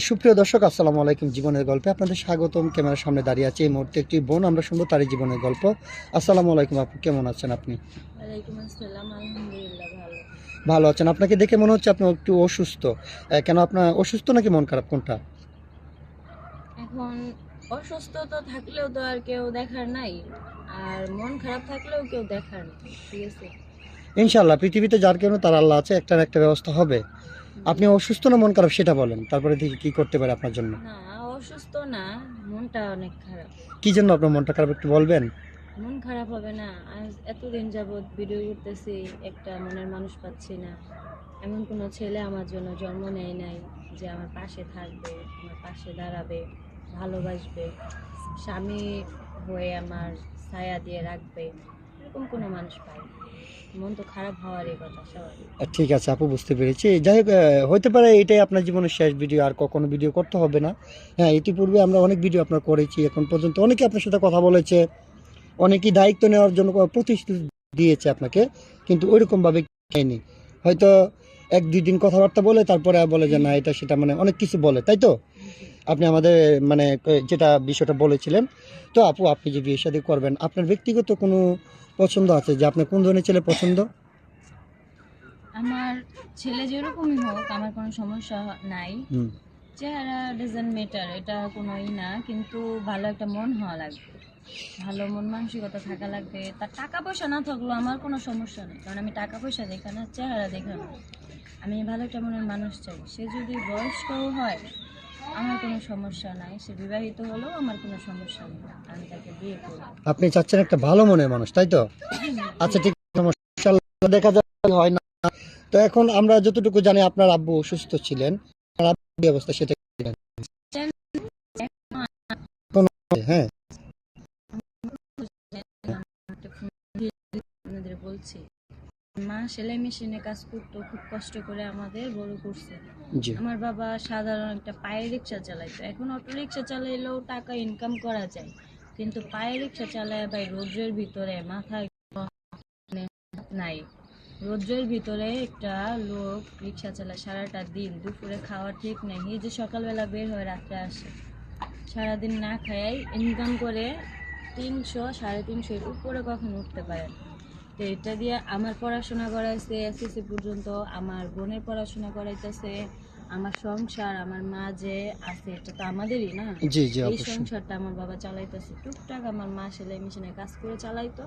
সুপ্রিয় দর্শক, আসসালামু আলাইকুম। জীবনের গল্পে আপনাদের স্বাগতম। ক্যামেরার সামনে দাঁড়িয়ে আছে এই মুহূর্তে একটি বোন, আমরা শুনবো তারই জীবনের গল্প। আসসালামু আলাইকুম আপু, কেমন আছেন আপনি? ওয়ালাইকুম আসসালাম, আলহামদুলিল্লাহ ভালো। ভালো আছেন? আপনাকে দেখে মনে হচ্ছে আপনি একটু অসুস্থ। কেন, আপনার অসুস্থ নাকি মন খারাপ, কোনটা? এখন অসুস্থতা থাকলেও তো আর কেউ দেখার নাই, আর মন খারাপ থাকলেও কেউ দেখার নেই, ঠিক আছে। ইনশাআল্লাহ পৃথিবীতে যার কেন তার আল্লাহ আছে, একটা না একটা ব্যবস্থা হবে। জি। আপনি অসুস্থ না মন খারাপ সেটা বলেন, তারপরে দেখি কি করতে পারে আপনার জন্য। না, অসুস্থ না, মনটা অনেক খারাপ। কি জন্য আপনার মনটা খারাপ একটু বলবেন? মন খারাপ হবে না? আজ এতদিন যাবৎ ভিডিও করতেছি, একটা মনের মানুষ পাচ্ছি না। এমন কোনো ছেলে আমার জন্য জন্ম নেয় নাই যে আমার পাশে থাকবে, আমার পাশে দাঁড়াবে, ভালোবাসবে, স্বামী হয়ে আমার ছায়া দিয়ে রাখবে। এরকম কোনো মানুষ পাই না। মন তো খারাপ হওয়ারই কথা, স্বাভাবিক। ঠিক আছে আপু, বুঝতে পেরেছি। যাই হোক, হতে পারে এটাই আপনার জীবনের শেষ ভিডিও, আর কখনো ভিডিও করতে হবে না। হ্যাঁ, ইতিপূর্বে আমরা অনেক ভিডিও আপনার করেছি, এখন পর্যন্ত অনেকে আপনার সাথে কথা বলেছে, অনেকেই দায়িত্ব নেওয়ার জন্য প্রতিশ্রুতি দিয়েছে আপনাকে, কিন্তু ওইরকমভাবে খায়নি। হয়তো এক দুই দিন কথাবার্তা বলে তারপরে বলে যে না এটা সেটা, মানে অনেক কিছু বলে, তাই তো? জি। আপনি আমাদের মানে যেটা বিষয়টা বলেছিলেন। তো আপু, আপনি যে বিয়ে শাদী করবেন, আপনার ব্যক্তিগত কোনো পছন্দ আছে যে আপনার কোন ধরনের ছেলে পছন্দ? আমার ছেলে যেরকমই হোক আমার কোনো সমস্যা নাই। হুম। চেহারা ডাজন্ট ম্যাটার, এটা কোনোই না, কিন্তু ভালো একটা মন হওয়া লাগবে, ভালো মন মানসিকতা থাকা লাগবে। তার টাকা পয়সা না থাকলেও আমার কোনো সমস্যা নেই, কারণ আমি টাকা পয়সা দেখা না, চেহারা দেখা না। আমি ভালো একটা মনের মানুষ চাই। সে যদি বয়স্কও হয় আমার কোনো সমস্যা নাই, সে বিবাহিত হলেও আমার কোনো সমস্যা নেই, আমি তাকে বিয়ে করব। আপনি চাচ্ছেন একটা ভালো মনের মানুষ, তাই তো? আচ্ছা, জি। ঠিক আছে, সমস্যা নেই। দেখা যায় হয় না। তো এখন আমরা যতটুকু জানি আপনার আব্বু অসুস্থ ছিলেন, আপনার আব্বুর কি অবস্থা সেটা কি জানেন? কোনো হ্যাঁ। আপনাদের বলছি, মা সেলাই মেশিনে কাজ করতো, খুব কষ্ট করে আমাদের বড় করছে। জি। আমার বাবা সাধারণ একটা পায়ে রিক্সা চালাইতো। এখন অটো রিক্সা চালাইলেও টাকা ইনকাম করা যায়, কিন্তু পায়ে রিক্সা চালায় ভাই রোদ্রের ভিতরে মাথায় নাই। রোদ্রের ভিতরে একটা লোক রিক্সা চালায় সারাটা দিন, দুপুরে খাওয়া ঠিক নেই, এই যে সকালবেলা বের হয়ে রাত্রে আসে, সারাদিন না খায়াই ইনকাম করে 300 350 এর উপরে কখন উঠতে পারে না। তো এটা দিয়ে আমার পড়াশোনা করাইছে এসএসসি পর্যন্ত, আমার বোনের পড়াশোনা করাইতেছে, আমার সংসার, আমার মা যে আছে এটা তো আমাদেরই না। জি, জি, এই অবশ্যই। সংসারটা আমার বাবা চালাইতেছে টুকটাক, আমার মা সেলাই মেশিনে কাজ করে চালাইতো।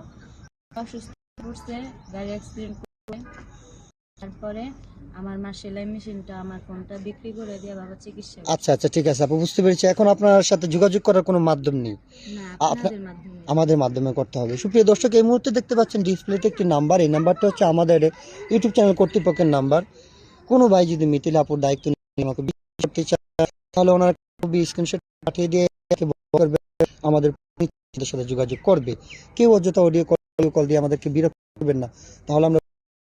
অসুস্থ পড়ছে, গাড়ি অ্যাক্সিডেন্ট করে, তারপরে আমার মা সেলাই মেশিনটা, আমার ফোনটা বিক্রি করে দিয়ে বাবা চিকিৎসা আচ্ছা, করছে। আচ্ছা, ঠিক আছে আপু, বুঝতে পেরেছি। এখন আপনার সাথে যোগাযোগ করার কোনো মাধ্যম নেই? না, আপনার আপনাদের মাধ্যমে। আমাদের মাধ্যমে করতে হবে। সুপ্রিয় দর্শক, এই মুহূর্তে দেখতে পাচ্ছেন ডিসপ্লেতে একটি নাম্বার, এই নাম্বারটা হচ্ছে আমাদের ইউটিউব চ্যানেল কর্তৃপক্ষের নাম্বার। কোনো ভাই যদি মিথিলা আপুর দায়িত্ব নিয়ে আমাকে বিয়ে করতে চায়, তাহলে ওনার ছবি স্ক্রিনশট পাঠিয়ে দিয়ে করবে, আমাদের সাথে যোগাযোগ করবে। কেউ অযথা অডিও কল দিয়ে আমাদেরকে বিরক্ত করবেন না, তাহলে আমরা